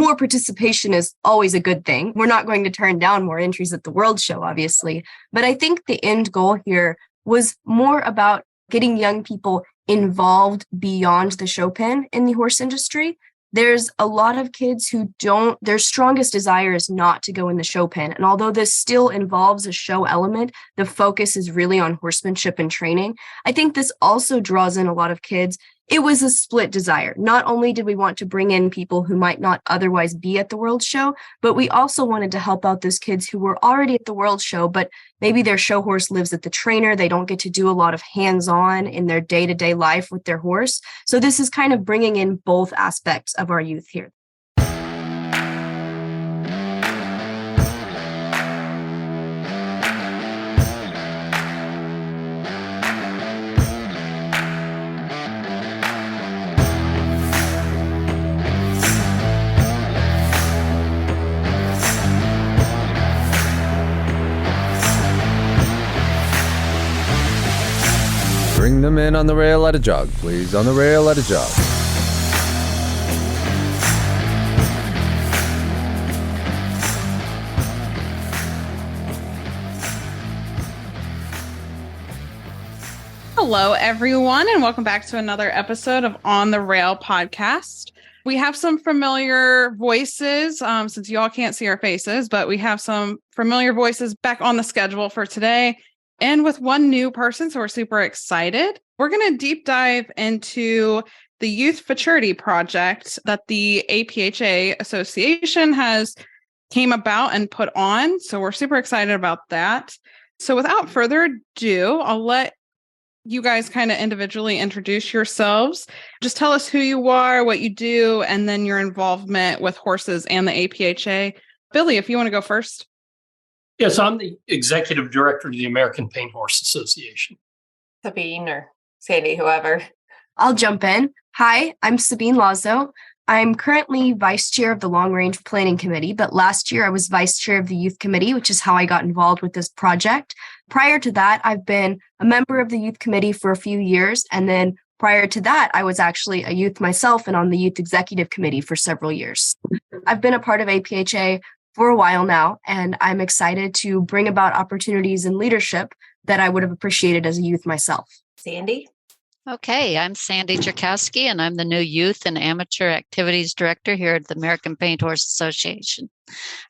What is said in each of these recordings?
more participation is always a good thing. We're not going to turn down more entries at the World Show, obviously. But I think the end goal here was more about getting young people involved beyond the show pen in the horse industry. There's a lot of kids who their strongest desire is not to go in the show pen. And although this still involves a show element, the focus is really on horsemanship and training. I think this also draws in a lot of kids. It was a split desire. Not only did we want to bring in people who might not otherwise be at the World Show, but we also wanted to help out those kids who were already at the World Show, but maybe their show horse lives at the trainer. They don't get to do a lot of hands-on in their day-to-day life with their horse. So this is kind of bringing in both aspects of our youth here. Bring them in on the rail at a jog, please. On the rail at a jog. Hello, everyone, and welcome back to another episode of On the Rail podcast. We have some familiar voices, since you all can't see our faces, but we have some familiar voices back on the schedule for today. And with one new person, so we're super excited. We're going to deep dive into the Youth Futurity Project that the APHA Association has came about and put on. So we're super excited about that. So without further ado, I'll let you guys kind of individually introduce yourselves. Just tell us who you are, what you do, and then your involvement with horses and the APHA. Billy, if you want to go first. Yes, I'm the executive director of the American Paint Horse Association. Sabine or Sandy, whoever. I'll jump in. Hi, I'm Sabine Lazo. I'm currently vice chair of the Long Range Planning Committee, but last year I was vice chair of the Youth Committee, which is how I got involved with this project. Prior to that, I've been a member of the Youth Committee for a few years, and then prior to that, I was actually a youth myself and on the Youth Executive Committee for several years. I've been a part of APHA for a while now, and I'm excited to bring about opportunities in leadership that I would have appreciated as a youth myself. Sandy? Okay, I'm Sandy Cherkowski, and I'm the new Youth and Amateur Activities Director here at the American Paint Horse Association.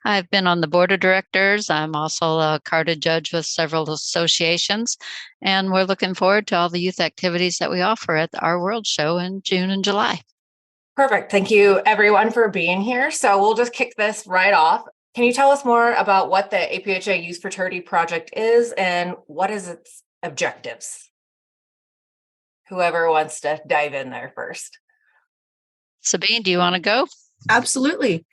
I've been on the board of directors. I'm also a CARTA judge with several associations, and we're looking forward to all the youth activities that we offer at our World Show in June and July. Perfect. Thank you, everyone, for being here. So we'll just kick this right off. Can you tell us more about what the APHA Youth Futurity Project is and what is its objectives? Whoever wants to dive in there first. Sabine, do you want to go? Absolutely.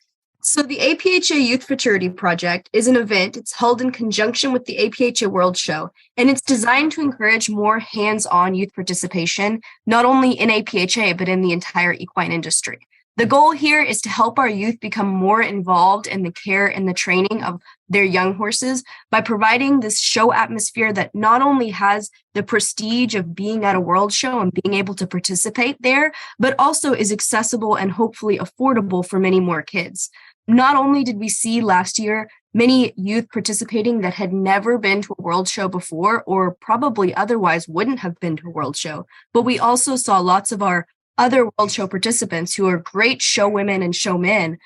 So the APHA Youth Futurity Project is an event. It's held in conjunction with the APHA World Show, and it's designed to encourage more hands-on youth participation, not only in APHA, but in the entire equine industry. The goal here is to help our youth become more involved in the care and the training of their young horses by providing this show atmosphere that not only has the prestige of being at a world show and being able to participate there, but also is accessible and hopefully affordable for many more kids. Not only did we see last year many youth participating that had never been to a world show before or probably otherwise wouldn't have been to a world show, but we also saw lots of our other World Show participants who are great show women and showmen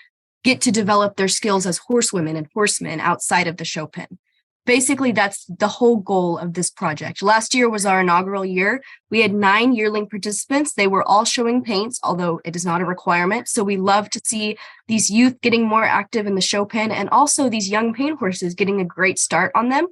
get to develop their skills as horsewomen and horsemen outside of the show pen. Basically, that's the whole goal of this project. Last year was our inaugural year. We had 9 yearling participants. They were all showing paints, although it is not a requirement. So we love to see these youth getting more active in the show pen and also these young paint horses getting a great start on them.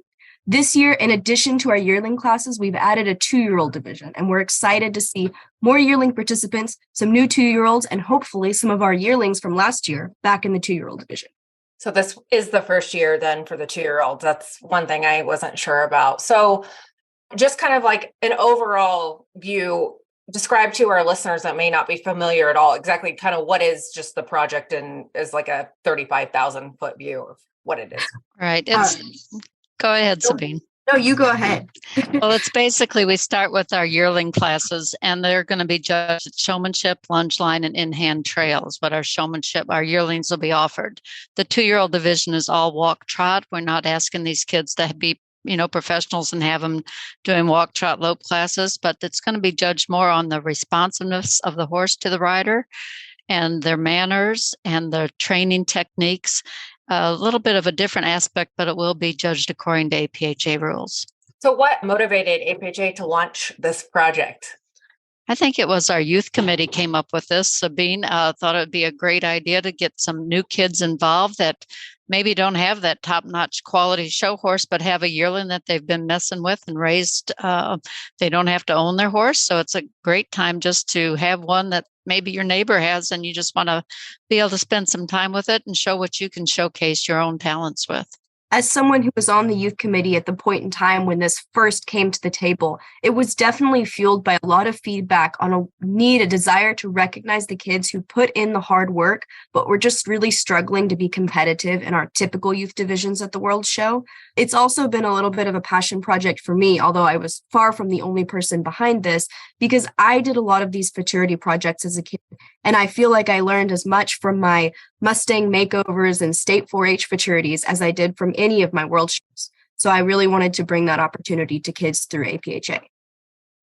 This year, in addition to our yearling classes, we've added a 2-year-old division, and we're excited to see more yearling participants, some new 2-year-olds, and hopefully some of our yearlings from last year back in the 2-year-old division. So this is the first year then for the 2-year-olds. That's one thing I wasn't sure about. So just kind of like an overall view, describe to our listeners that may not be familiar at all exactly kind of what is just the project and is like a 35,000 foot view of what it is. Right. Go ahead, Sabine. No, you go ahead. Well, it's basically we start with our yearling classes, and they're going to be judged at showmanship, lunge line, and in-hand trails. But our yearlings will be offered. The 2-year-old division is all walk trot. We're not asking these kids to be professionals and have them doing walk trot lope classes, but it's going to be judged more on the responsiveness of the horse to the rider and their manners and their training techniques. A little bit of a different aspect, but it will be judged according to APHA rules. So what motivated APHA to launch this project? I think it was our youth committee came up with this. Sabine thought it would be a great idea to get some new kids involved that maybe don't have that top-notch quality show horse, but have a yearling that they've been messing with and raised. They don't have to own their horse. So it's a great time just to have one that maybe your neighbor has, and you just want to be able to spend some time with it and show what you can showcase your own talents with. As someone who was on the youth committee at the point in time when this first came to the table, it was definitely fueled by a lot of feedback on a desire to recognize the kids who put in the hard work, but were just really struggling to be competitive in our typical youth divisions at the World Show. It's also been a little bit of a passion project for me, although I was far from the only person behind this, because I did a lot of these futurity projects as a kid, and I feel like I learned as much from my Mustang makeovers and state 4-H futurities as I did from any of my world shows. So I really wanted to bring that opportunity to kids through APHA.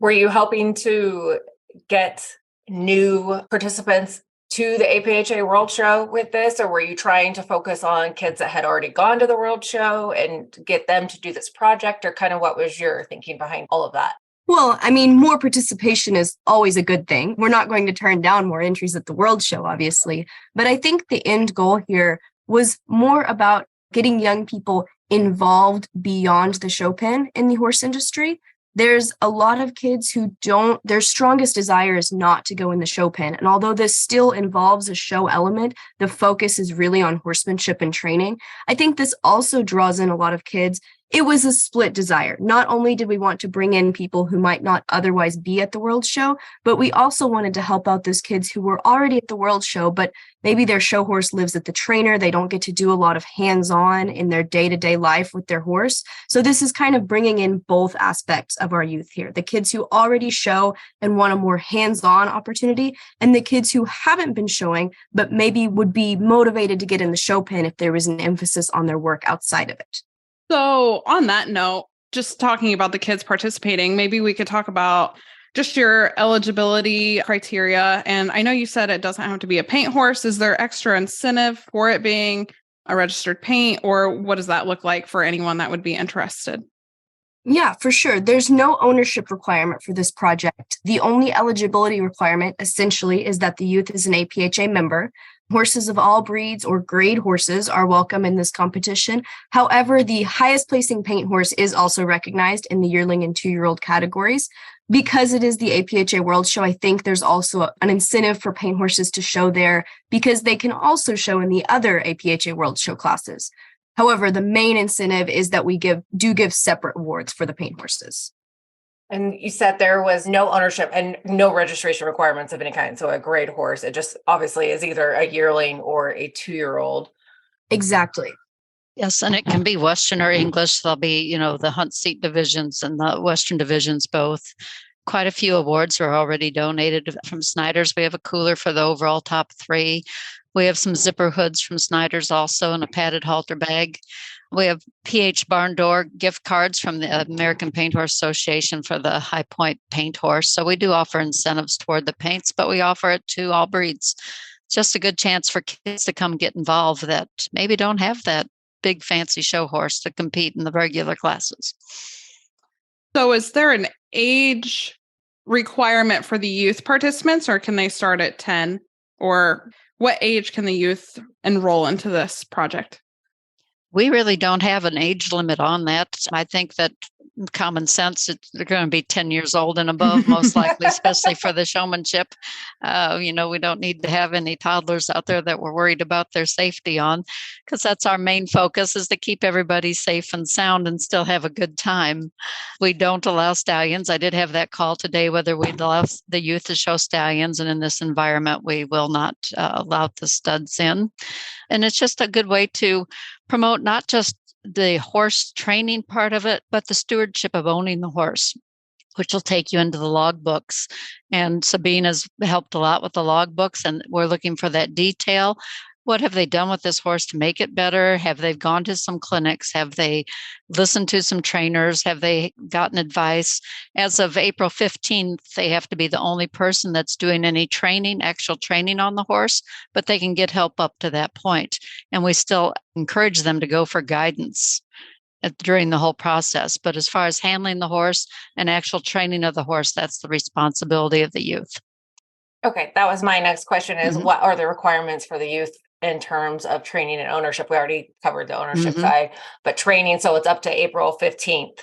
Were you helping to get new participants to the APHA World Show with this, or were you trying to focus on kids that had already gone to the World Show and get them to do this project, or kind of what was your thinking behind all of that? Well, I mean, more participation is always a good thing. We're not going to turn down more entries at the World Show, obviously. But I think the end goal here was more about getting young people involved beyond the show pen in the horse industry. There's a lot of kids who their strongest desire is not to go in the show pen. And although this still involves a show element, the focus is really on horsemanship and training. I think this also draws in a lot of kids. It was a split desire. Not only did we want to bring in people who might not otherwise be at the World Show, but we also wanted to help out those kids who were already at the World Show, but maybe their show horse lives at the trainer. They don't get to do a lot of hands-on in their day-to-day life with their horse. So this is kind of bringing in both aspects of our youth here. The kids who already show and want a more hands-on opportunity, and the kids who haven't been showing, but maybe would be motivated to get in the show pen if there was an emphasis on their work outside of it. So on that note, just talking about the kids participating, maybe we could talk about just your eligibility criteria. And I know you said it doesn't have to be a paint horse. Is there extra incentive for it being a registered paint, or what does that look like for anyone that would be interested? Yeah, for sure. There's no ownership requirement for this project. The only eligibility requirement essentially is that the youth is an APHA member. Horses of all breeds or grade horses are welcome in this competition. However, the highest placing paint horse is also recognized in the yearling and 2-year-old categories. Because it is the APHA World Show, I think there's also an incentive for paint horses to show there because they can also show in the other APHA World Show classes. However, the main incentive is that we give separate awards for the paint horses. And you said there was no ownership and no registration requirements of any kind. So a grade horse, it just obviously is either a yearling or a 2-year-old. Exactly. Yes, and it can be Western or English. There'll be, the hunt seat divisions and the Western divisions both. Quite a few awards are already donated from Snyder's. We have a cooler for the overall top 3. We have some zipper hoods from Snyder's also and a padded halter bag. We have PH Barn Door gift cards from the American Paint Horse Association for the High Point paint horse. So we do offer incentives toward the paints, but we offer it to all breeds. It's just a good chance for kids to come get involved that maybe don't have that big fancy show horse to compete in the regular classes. So is there an age requirement for the youth participants, or can they start at 10? Or what age can the youth enroll into this project? We really don't have an age limit on that. I think that common sense, they're going to be 10 years old and above, most likely, especially for the showmanship. We don't need to have any toddlers out there that we're worried about their safety on, because that's our main focus, is to keep everybody safe and sound and still have a good time. We don't allow stallions. I did have that call today, whether we'd allow the youth to show stallions, and in this environment, we will not allow the studs in. And it's just a good way to promote not just the horse training part of it, but the stewardship of owning the horse, which will take you into the logbooks. And Sabine has helped a lot with the logbooks, and we're looking for that detail. What have they done with this horse to make it better? Have they gone to some clinics? Have they listened to some trainers? Have they gotten advice? As of April 15th, they have to be the only person that's doing any training, actual training on the horse, but they can get help up to that point. And we still encourage them to go for guidance during the whole process. But as far as handling the horse and actual training of the horse, that's the responsibility of the youth. Okay, that was my next question is what are the requirements for the youth in terms of training and ownership? We already covered the ownership side, but training, so it's up to April 15th.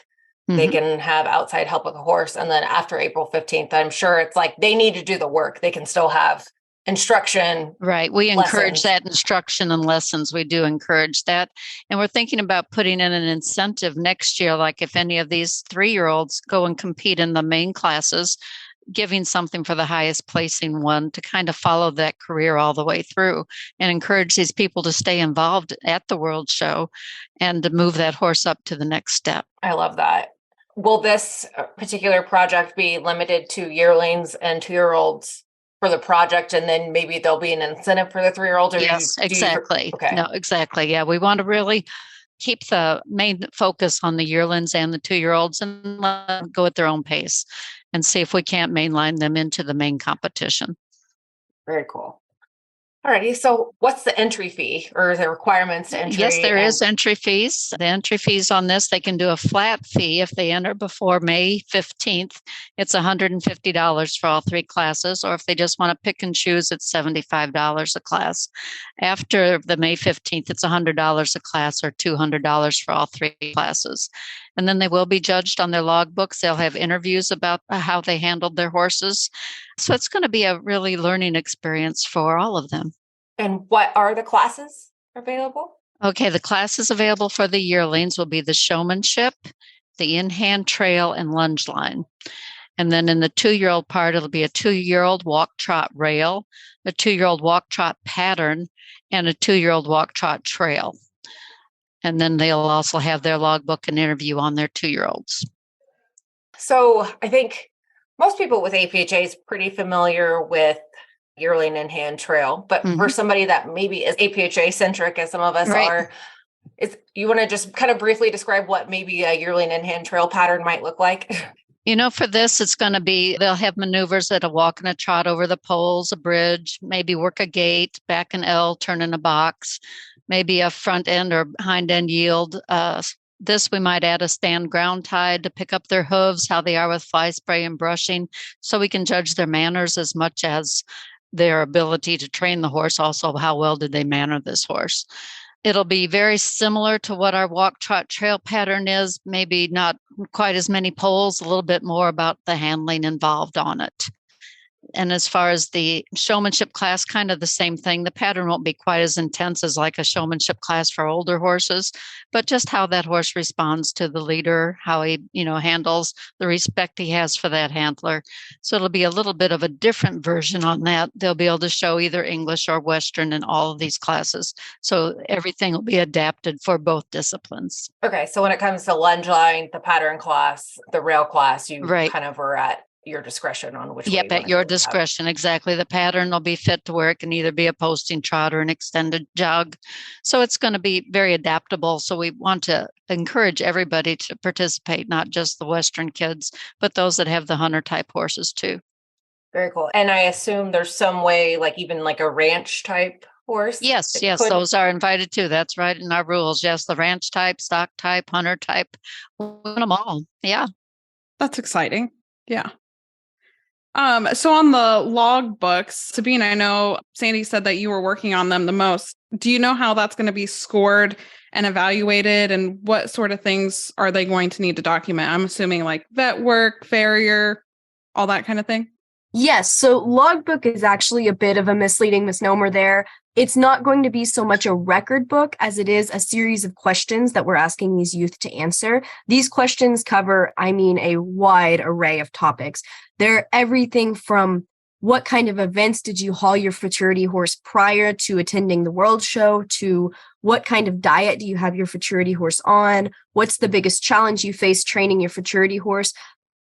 They can have outside help with the horse. And then after April 15th, I'm sure it's like they need to do the work. They can still have instruction. Right. We encourage lessons. that instruction and lessons. We do encourage that. And we're thinking about putting in an incentive next year, like if any of these 3-year-olds go and compete in the main classes, giving something for the highest placing one to kind of follow that career all the way through and encourage these people to stay involved at the World Show and to move that horse up to the next step. I love that. Will this particular project be limited to yearlings and 2-year-olds for the project, and then maybe there'll be an incentive for the 3-year-olds? Yes, exactly. Okay. No, exactly. Yeah, we want to really keep the main focus on the yearlings and the 2-year-olds and let them go at their own pace and see if we can't mainline them into the main competition. Very cool. Alrighty, so what's the entry fee or the requirements to entry? Yes, there is entry fees. The entry fees on this, they can do a flat fee if they enter before May 15th. It's $150 for all 3 classes, or if they just want to pick and choose, it's $75 a class. After the May 15th, it's $100 a class or $200 for all 3 classes. And then they will be judged on their logbooks. They'll have interviews about how they handled their horses. So it's going to be a really learning experience for all of them. And what are the classes available? Okay, the classes available for the yearlings will be the showmanship, the in-hand trail, and lunge line. And then in the 2-year-old part, it'll be a 2-year-old walk trot rail, a 2-year-old walk trot pattern, and a 2-year-old walk trot trail. And then they'll also have their logbook and interview on their 2-year-olds. So I think most people with APHA is pretty familiar with yearling and hand trail, but for somebody that maybe is APHA centric, as some of us are, you want to just kind of briefly describe what maybe a yearling and hand trail pattern might look like? You know, for this, it's going to be, they'll have maneuvers that a walk and a trot over the poles, a bridge, maybe work a gate, back an L, turn in a box, maybe a front end or hind end yield. This, we might add a stand ground tide to pick up their hooves, how they are with fly spray and brushing, so we can judge their manners as much as their ability to train the horse. Also, how well did they manner this horse? It'll be very similar to what our walk trot trail pattern is, maybe not quite as many poles, a little bit more about the handling involved on it. And as far as the showmanship class, kind of the same thing. The pattern won't be quite as intense as like a showmanship class for older horses, but just how that horse responds to the leader, how he, handles the respect he has for that handler. So it'll be a little bit of a different version on that. They'll be able to show either English or Western in all of these classes. So everything will be adapted for both disciplines. Okay. So when it comes to lunge line, the pattern class, the rail class, you kind of are at your discretion on which. Yep, at your discretion. Exactly. The pattern will be fit to where it can either be a posting trot or an extended jog. So it's going to be very adaptable. So we want to encourage everybody to participate, not just the Western kids, but those that have the hunter type horses too. Very cool. And I assume there's some way, like even like a ranch type horse? Yes, those are invited too. That's right in our rules. Yes, the ranch type, stock type, hunter type, we want them all. Yeah. That's exciting. Yeah. So on the log books, Sabine, I know Sandy said that you were working on them the most. Do you know how that's going to be scored and evaluated, and what sort of things are they going to need to document? I'm assuming like vet work, farrier, all that kind of thing. Yes. So logbook is actually a bit of a misleading misnomer there. It's not going to be so much a record book as it is a series of questions that we're asking these youth to answer. These questions cover, a wide array of topics. They're everything from what kind of events did you haul your futurity horse prior to attending the World Show, to what kind of diet do you have your futurity horse on? What's the biggest challenge you face training your futurity horse?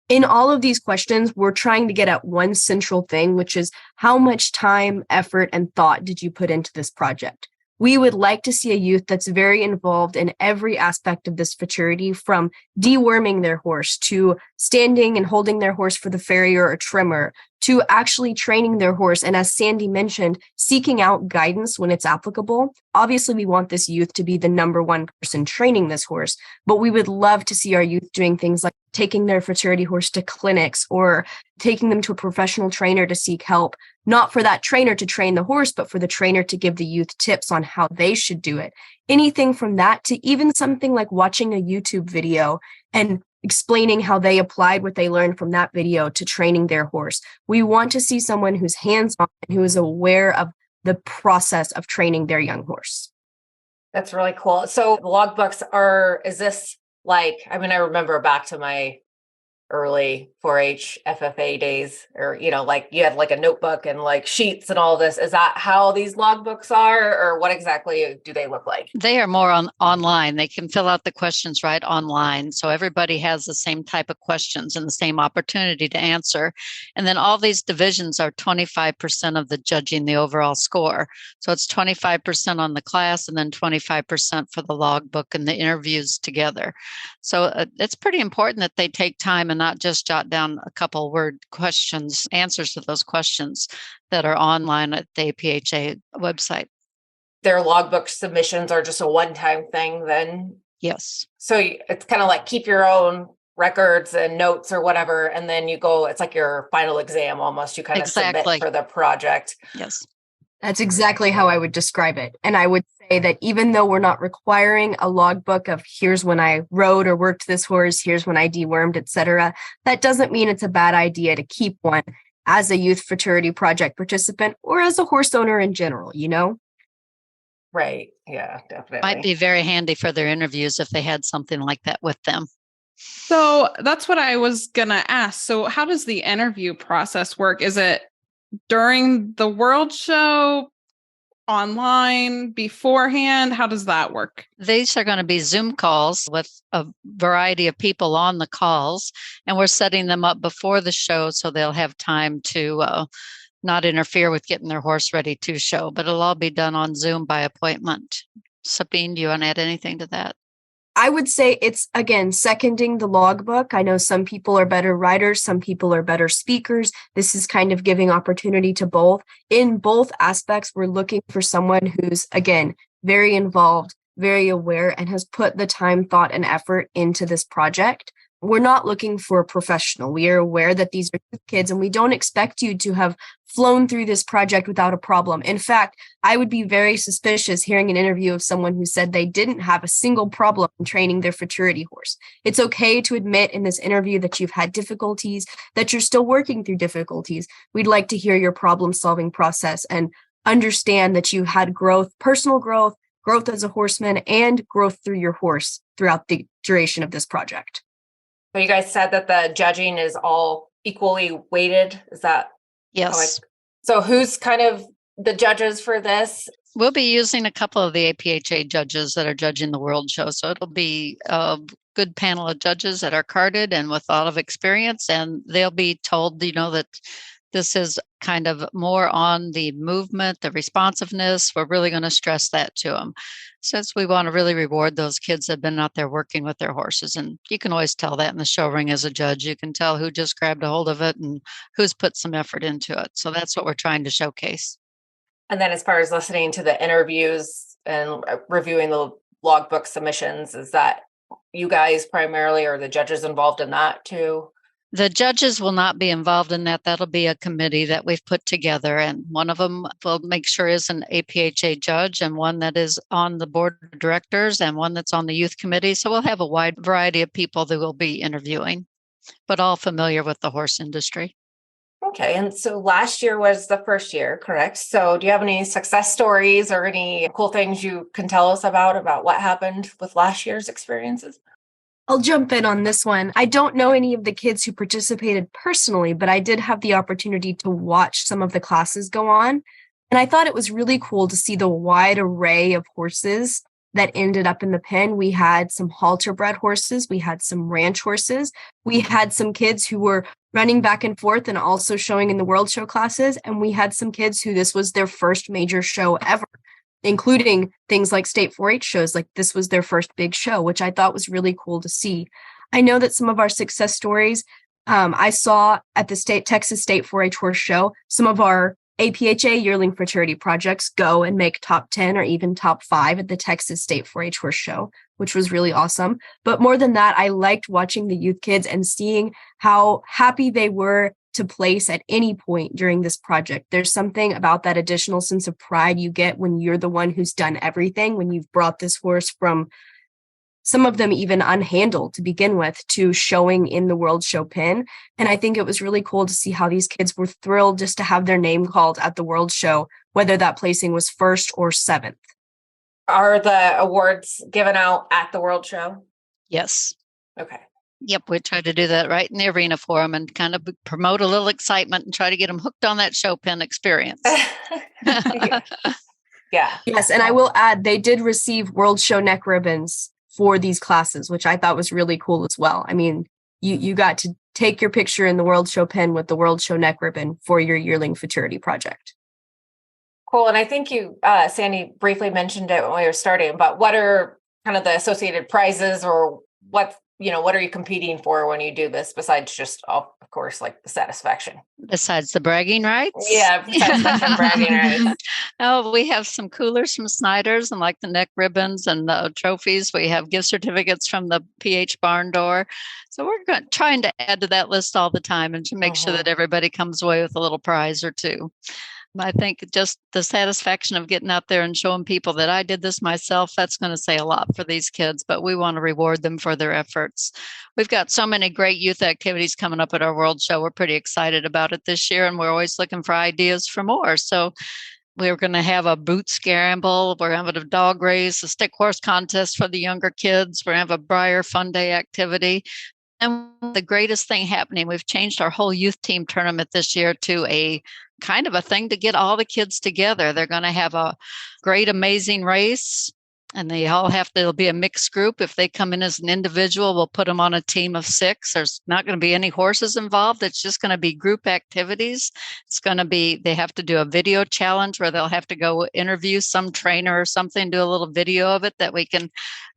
In all of these questions, we're trying to get at one central thing, which is how much time, effort, and thought did you put into this project? We would like to see a youth that's very involved in every aspect of this futurity, from deworming their horse to standing and holding their horse for the farrier or trimmer, to actually training their horse. And as Sandy mentioned, seeking out guidance when it's applicable. Obviously, we want this youth to be the number one person training this horse, but we would love to see our youth doing things like taking their futurity horse to clinics or taking them to a professional trainer to seek help, not for that trainer to train the horse, but for the trainer to give the youth tips on how they should do it. Anything from that to even something like watching a YouTube video and explaining how they applied what they learned from that video to training their horse. We want to see someone who's hands-on and who is aware of the process of training their young horse. That's really cool. So the logbooks is this like, I mean, I remember back to my early 4-H FFA days, or, like you had like a notebook and like sheets and all this. Is that how these logbooks are, or what exactly do they look like? They are more online. They can fill out the questions right online. So everybody has the same type of questions and the same opportunity to answer. And then all these divisions are 25% of the judging the overall score. So it's 25% on the class and then 25% for the logbook and the interviews together. So it's pretty important that they take time and not just jot down a couple word questions, answers to those questions that are online at the APHA website. Their logbook submissions are just a one-time thing then? Yes. So it's kind of like keep your own records and notes or whatever, and then you go, it's like your final exam almost. You kind of submit for the project. Yes. That's exactly how I would describe it. And I would say that even though we're not requiring a logbook of here's when I rode or worked this horse, here's when I dewormed, etc., that doesn't mean it's a bad idea to keep one as a Youth Futurity Project participant or as a horse owner in general, Right. Yeah, definitely. Might be very handy for their interviews if they had something like that with them. So that's what I was going to ask. So how does the interview process work? Is it during the World Show, online, beforehand? How does that work? These are going to be Zoom calls with a variety of people on the calls, and we're setting them up before the show so they'll have time to not interfere with getting their horse ready to show, but it'll all be done on Zoom by appointment. Sabine, do you want to add anything to that? I would say it's, again, seconding the logbook. I know some people are better writers, some people are better speakers. This is kind of giving opportunity to both. In both aspects, we're looking for someone who's, again, very involved, very aware, and has put the time, thought, and effort into this project. We're not looking for a professional. We are aware that these are kids, and we don't expect you to have flown through this project without a problem. In fact, I would be very suspicious hearing an interview of someone who said they didn't have a single problem in training their futurity horse. It's okay to admit in this interview that you've had difficulties, that you're still working through difficulties. We'd like to hear your problem-solving process and understand that you had growth, personal growth, growth as a horseman, and growth through your horse throughout the duration of this project. So you guys said that the judging is all equally weighted. Is that? Yes. So who's kind of the judges for this? We'll be using a couple of the APHA judges that are judging the World Show. So it'll be a good panel of judges that are carded and with a lot of experience. And they'll be told, that this is kind of more on the movement, the responsiveness. We're really going to stress that to them, since we want to really reward those kids that have been out there working with their horses. And you can always tell that in the show ring as a judge. You can tell who just grabbed a hold of it and who's put some effort into it. So that's what we're trying to showcase. And then as far as listening to the interviews and reviewing the logbook submissions, is that you guys primarily, or the judges involved in that too? The judges will not be involved in that. That'll be a committee that we've put together. And one of them will make sure is an APHA judge, and one that is on the board of directors, and one that's on the youth committee. So we'll have a wide variety of people that we'll be interviewing, but all familiar with the horse industry. Okay. And so last year was the first year, correct? So do you have any success stories or any cool things you can tell us about what happened with last year's experiences? I'll jump in on this one. I don't know any of the kids who participated personally, but I did have the opportunity to watch some of the classes go on. And I thought it was really cool to see the wide array of horses that ended up in the pen. We had some halter bred horses. We had some ranch horses. We had some kids who were running back and forth and also showing in the World Show classes. And we had some kids who this was their first major show ever, including things like state 4-H shows. Like this was their first big show, which I thought was really cool to see. I know that some of our success stories, I saw at the Texas State 4-H Horse Show, some of our APHA Yearling Futurity projects go and make top 10 or even top 5 at the Texas State 4-H Horse Show, which was really awesome. But more than that, I liked watching the youth kids and seeing how happy they were to place at any point during this project. There's something about that additional sense of pride you get when you're the one who's done everything, when you've brought this horse from some of them even unhandled to begin with to showing in the World Show pen. And I think it was really cool to see how these kids were thrilled just to have their name called at the World Show, whether that placing was 1st or 7th. Are the awards given out at the World Show? Yes. Okay. Yep, we try to do that right in the arena for them and kind of promote a little excitement and try to get them hooked on that show pen experience. Yeah. Yes, and I will add, they did receive World Show neck ribbons for these classes, which I thought was really cool as well. I mean, you got to take your picture in the World Show pen with the World Show neck ribbon for your yearling futurity project. Cool. And I think you, Sandy, briefly mentioned it when we were starting, but what are kind of the associated prizes, or what are you competing for when you do this besides just, of course, like the satisfaction? Besides the bragging rights? Yeah, satisfaction, bragging rights. Oh, we have some coolers from Snyder's and like the neck ribbons and the trophies. We have gift certificates from the PH Barn Door. So we're trying to add to that list all the time and to make sure that everybody comes away with a little prize or two. I think just the satisfaction of getting out there and showing people that I did this myself, that's going to say a lot for these kids, but we want to reward them for their efforts. We've got so many great youth activities coming up at our World Show. We're pretty excited about it this year, and we're always looking for ideas for more. So we're going to have a boot scramble. We're having a dog race, a stick horse contest for the younger kids. We're going to have a Briar Fun Day activity. And the greatest thing happening, we've changed our whole youth team tournament this year to a kind of a thing to get all the kids together. They're going to have a great, amazing race. And they all there'll be a mixed group. If they come in as an individual, we'll put them on a team of 6. There's not going to be any horses involved. It's just going to be group activities. It's going to be, they have to do a video challenge where they'll have to go interview some trainer or something, do a little video of it that we can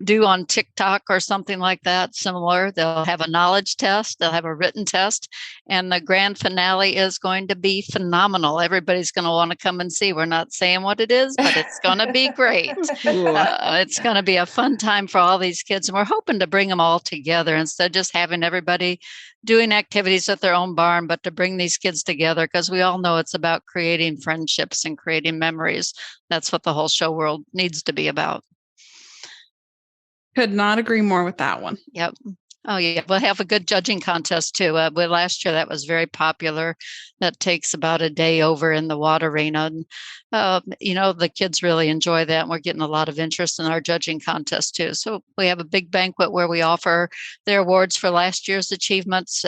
do on TikTok or something like that, similar. They'll have a knowledge test. They'll have a written test. And the grand finale is going to be phenomenal. Everybody's going to want to come and see. We're not saying what it is, but it's going to be great. It's going to be a fun time for all these kids. And we're hoping to bring them all together instead of just having everybody doing activities at their own barn, but to bring these kids together, because we all know it's about creating friendships and creating memories. That's what the whole show world needs to be about. Could not agree more with that one. Yep. Oh, yeah. We'll have a good judging contest, too. Last year, that was very popular. That takes about a day over in the water arena. And, the kids really enjoy that. And we're getting a lot of interest in our judging contest, too. So we have a big banquet where we offer their awards for last year's achievements.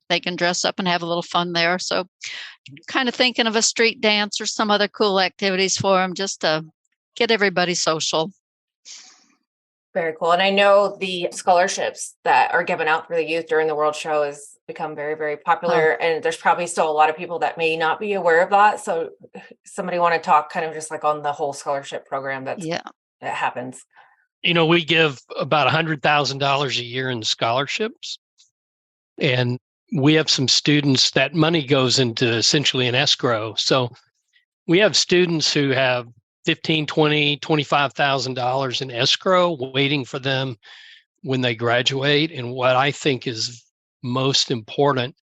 They can dress up and have a little fun there. So kind of thinking of a street dance or some other cool activities for them just to get everybody social. Very cool. And I know the scholarships that are given out for the youth during the World Show has become very, very popular. And there's probably still a lot of people that may not be aware of that. So somebody want to talk kind of just like on the whole scholarship program that happens. We give about $100,000 a year in scholarships. And we have some students that money goes into essentially an escrow. So we have students who have $15,000, $20,000, $25,000 in escrow waiting for them when they graduate. And what I think is most important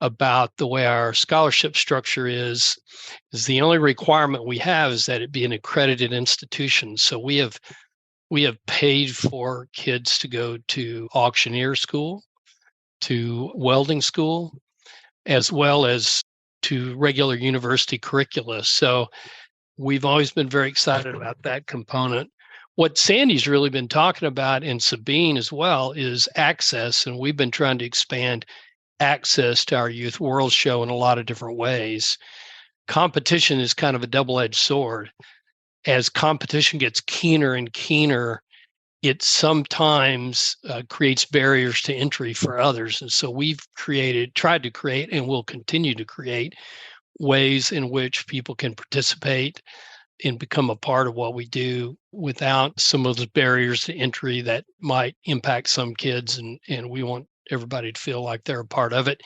about the way our scholarship structure is the only requirement we have is that it be an accredited institution. So we have paid for kids to go to auctioneer school, to welding school, as well as to regular university curricula. So we've always been very excited about that component. what Sandy's really been talking about, and Sabine as well, is access. And we've been trying to expand access to our Youth World Show in a lot of different ways. Competition is kind of a double-edged sword. As competition gets keener and keener, it sometimes creates barriers to entry for others. And so we've tried to create, and will continue to create ways in which people can participate and become a part of what we do without some of those barriers to entry that might impact some kids. And we want everybody to feel like they're a part of it.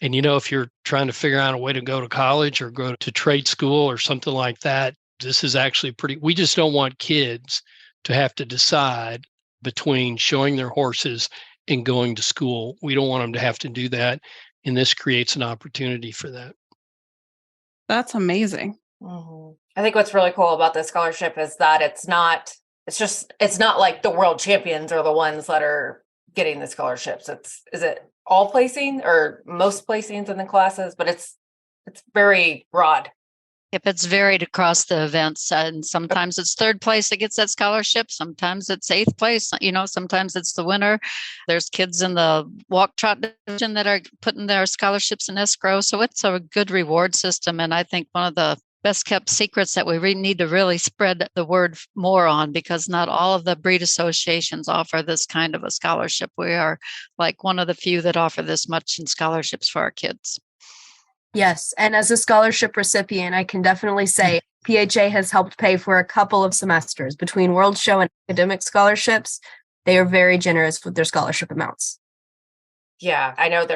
And, if you're trying to figure out a way to go to college or go to trade school or something like that, this is actually we just don't want kids to have to decide between showing their horses and going to school. We don't want them to have to do that. And this creates an opportunity for that. That's amazing. Mm-hmm. I think what's really cool about this scholarship is that it's not like the world champions are the ones that are getting the scholarships. Is it all placing or most placings in the classes? But it's very broad. If it's varied across the events, and sometimes it's third place that gets that scholarship. Sometimes it's eighth place. Sometimes it's the winner. There's kids in the walk trot division that are putting their scholarships in escrow. So it's a good reward system. And I think one of the best kept secrets that we need to really spread the word more on, because not all of the breed associations offer this kind of a scholarship. We are like one of the few that offer this much in scholarships for our kids. Yes. And as a scholarship recipient, I can definitely say PHA has helped pay for a couple of semesters between World Show and academic scholarships. They are very generous with their scholarship amounts. Yeah, I know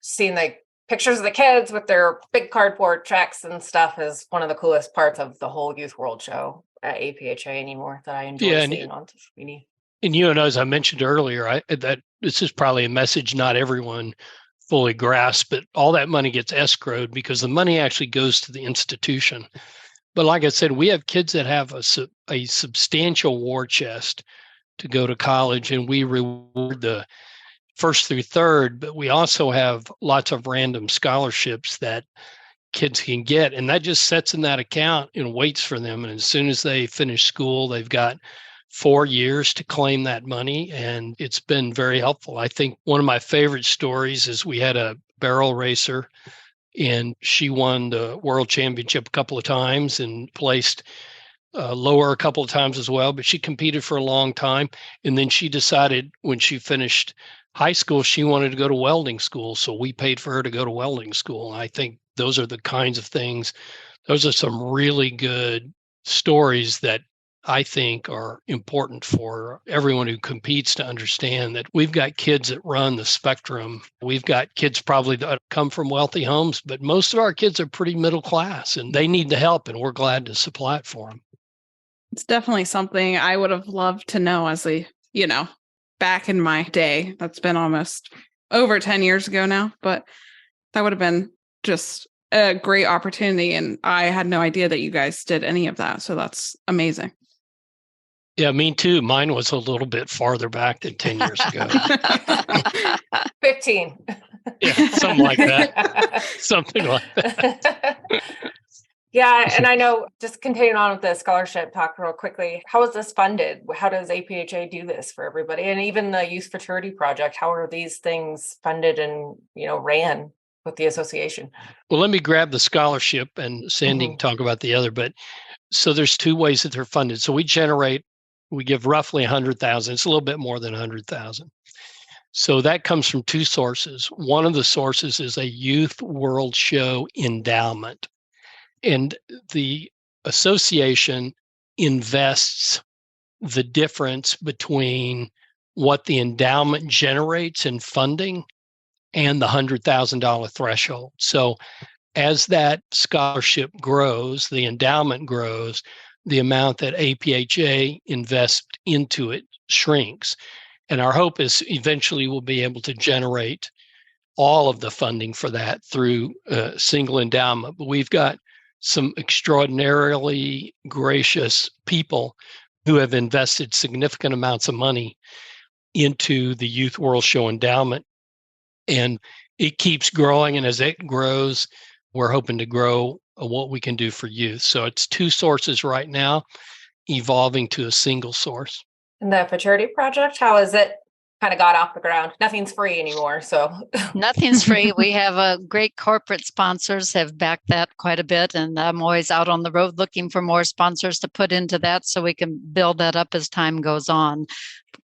seeing the pictures of the kids with their big cardboard tracks and stuff is one of the coolest parts of the whole Youth World Show at APHA anymore that I enjoy seeing on TV. And as I mentioned earlier, that this is probably a message not everyone fully grasp, but all that money gets escrowed because the money actually goes to the institution. But like I said, we have kids that have a substantial war chest to go to college, and we reward the first through third, but we also have lots of random scholarships that kids can get, and that just sets in that account and waits for them. And as soon as they finish school, they've got 4 years to claim that money, and it's been very helpful. I think one of my favorite stories is we had a barrel racer, and she won the World Championship a couple of times and placed lower a couple of times as well, but she competed for a long time. And then she decided when she finished high school, she wanted to go to welding school. So we paid for her to go to welding school. And I think those are the kinds of things, those are some really good stories that I think are important for everyone who competes to understand that we've got kids that run the spectrum. We've got kids probably that come from wealthy homes, but most of our kids are pretty middle class and they need the help, and we're glad to supply it for them. It's definitely something I would have loved to know as back in my day. That's been almost over 10 years ago now, but that would have been just a great opportunity. And I had no idea that you guys did any of that. So that's amazing. Yeah, me too. Mine was a little bit farther back than 10 years ago. 15. Yeah, something like that. Something like that. Yeah, and I know, just continuing on with the scholarship talk real quickly, how is this funded? How does APHA do this for everybody? And even the Youth Futurity Project, how are these things funded and, ran with the association? Well, let me grab the scholarship and Sandy can talk about the other. But so there's two ways that they're funded. So we give roughly 100,000. It's a little bit more than 100,000. So that comes from two sources. One of the sources is a Youth World Show endowment. And the association invests the difference between what the endowment generates in funding and the $100,000 threshold. So as that scholarship grows, the endowment grows, the amount that APHA invests into it shrinks. And our hope is eventually we'll be able to generate all of the funding for that through a single endowment. But we've got some extraordinarily gracious people who have invested significant amounts of money into the Youth World Show endowment. And it keeps growing. And as it grows, we're hoping to grow what we can do for youth. So it's two sources right now. evolving to a single source. And the Futurity Project, how is it kind of got off the ground? Nothing's free anymore. So Nothing's free. We have great corporate sponsors have backed that quite a bit. And I'm always out on the road looking for more sponsors to put into that so we can build that up as time goes on.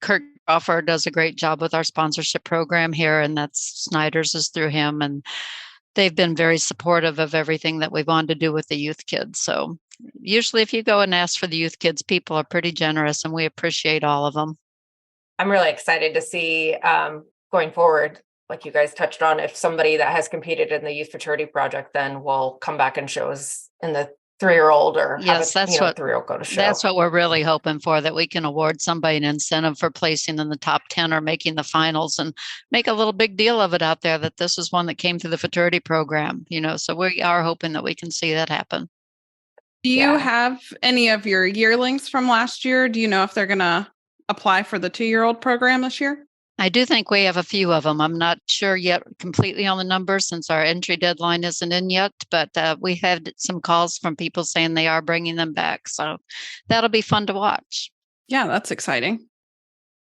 Kirk Offer does a great job with our sponsorship program here, and that's Snyder's is through him. And they've been very supportive of everything that we've wanted to do with the youth kids. So usually if you go and ask for the youth kids, people are pretty generous and we appreciate all of them. I'm really excited to see going forward, like you guys touched on, if somebody that has competed in the Youth Futurity Project then will come back and show us in the 3-year-old or yes, have a 3-year-old go to show. That's what we're really hoping for, that we can award somebody an incentive for placing in the top 10 or making the finals and make a little big deal of it out there that this is one that came through the Futurity program, so we are hoping that we can see that happen. Do you have any of your yearlings from last year? Do you know if they're going to apply for the 2-year-old program this year? I do think we have a few of them. I'm not sure yet completely on the numbers since our entry deadline isn't in yet, but we had some calls from people saying they are bringing them back. So that'll be fun to watch. Yeah, that's exciting.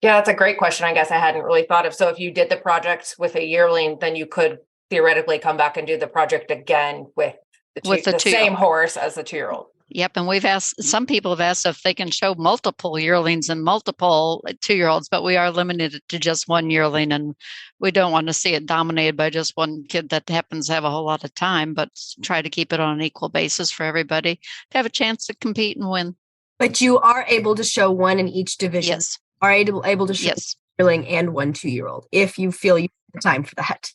Yeah, that's a great question. I guess I hadn't really thought of. So if you did the project with a yearling, then you could theoretically come back and do the project again with the same horse as the 2-year-old. Yep. And some people have asked if they can show multiple yearlings and multiple 2-year-olds, but we are limited to just one yearling. And we don't want to see it dominated by just one kid that happens to have a whole lot of time, but try to keep it on an equal basis for everybody to have a chance to compete and win. But you are able to show one in each division. Yes. Are able to show yearling and one 2-year-old if you feel you have the time for that.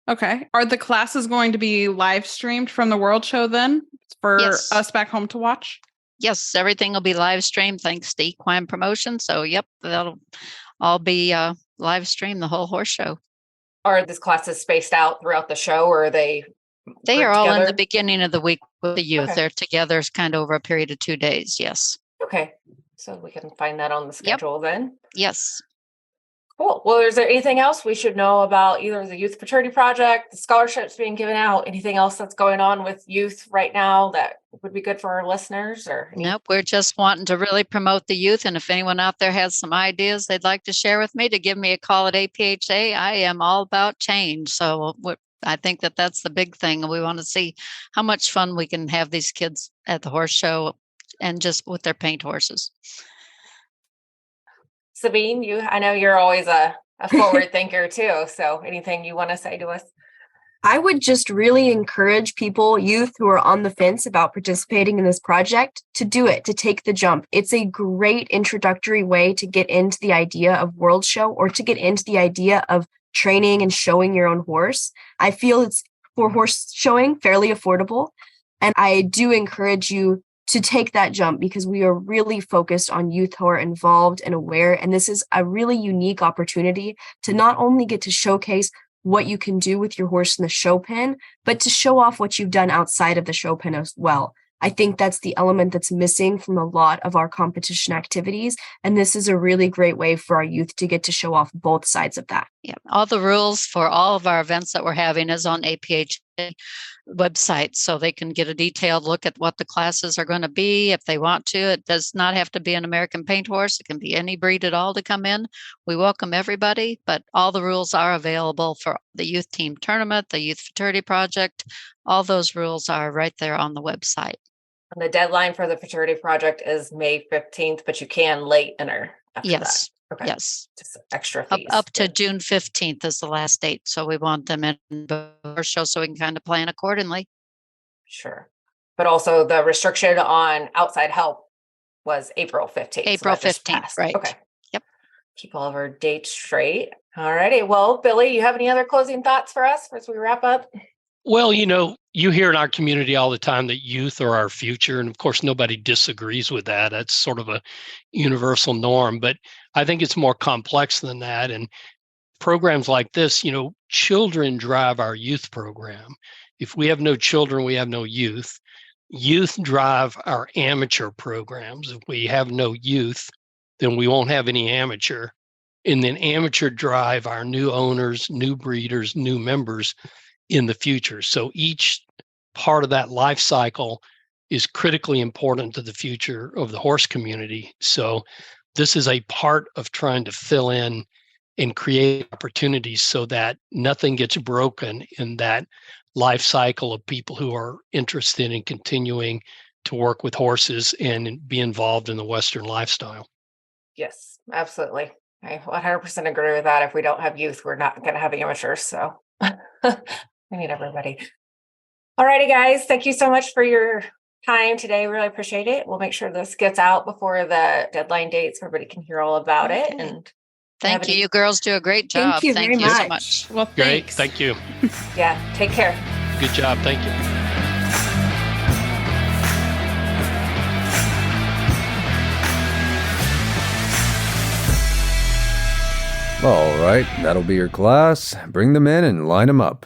Okay. Are the classes going to be live streamed from the World Show then for us back home to watch? Yes, everything will be live streamed thanks to Equine Promotion. So, that'll all be live streamed, the whole horse show. Are these classes spaced out throughout the show, or are they? They are all in the beginning of the week with the youth. Okay. They're together kind of over a period of 2 days. Yes. Okay. So we can find that on the schedule then. Yes. Cool. Well, is there anything else we should know about either the Youth Futurity Project, the scholarships being given out, anything else that's going on with youth right now that would be good for our listeners? Nope. We're just wanting to really promote the youth. And if anyone out there has some ideas they'd like to share with me, to give me a call at APHA. I am all about change. So I think that's the big thing. We want to see how much fun we can have these kids at the horse show and just with their paint horses. Sabine, I know you're always a forward thinker too. So anything you want to say to us? I would just really encourage youth who are on the fence about participating in this project, to do it, to take the jump. It's a great introductory way to get into the idea of World Show, or to get into the idea of training and showing your own horse. I feel it's, for horse showing, fairly affordable. And I do encourage you to take that jump, because we are really focused on youth who are involved and aware. And this is a really unique opportunity to not only get to showcase what you can do with your horse in the show pen, but to show off what you've done outside of the show pen as well. I think that's the element that's missing from a lot of our competition activities. And this is a really great way for our youth to get to show off both sides of that. Yeah, all the rules for all of our events that we're having is on APHA website, so they can get a detailed look at what the classes are going to be if they want to. It does not have to be an American paint horse. It can be any breed at all to come in. We welcome everybody, but all the rules are available for the youth team tournament, the Youth Futurity Project. All those rules are right there on the website. And the deadline for the Futurity Project is May 15th, but you can late enter after that. Okay. Yes. Just extra fees. Up to June 15th is the last date. So we want them in our show so we can kind of plan accordingly. Sure. But also the restriction on outside help was April 15th. April 15th, right. Okay. Yep. Keep all of our dates straight. All righty. Well, Billy, you have any other closing thoughts for us as we wrap up? Well, you hear in our community all the time that youth are our future. And of course, nobody disagrees with that. That's sort of a universal norm. But I think it's more complex than that. And programs like this, children drive our youth program. If we have no children, we have no youth. Youth drive our amateur programs. If we have no youth, then we won't have any amateur. And then amateur drive our new owners, new breeders, new members in the future. So each part of that life cycle is critically important to the future of the horse community. So this is a part of trying to fill in and create opportunities so that nothing gets broken in that life cycle of people who are interested in continuing to work with horses and be involved in the Western lifestyle. Yes, absolutely. I 100% agree with that. If we don't have youth, we're not going to have amateurs. So we need everybody. All righty, guys. Thank you so much for your time today. Really appreciate it. We'll make sure this gets out before the deadline date so everybody can hear all about it. And Thank you. You girls do a great job. Thank you very so much. much. Well, Great. thanks. Thank you. yeah, take care. Good job. Thank you. All right, that'll be your class. Bring them in and line them up.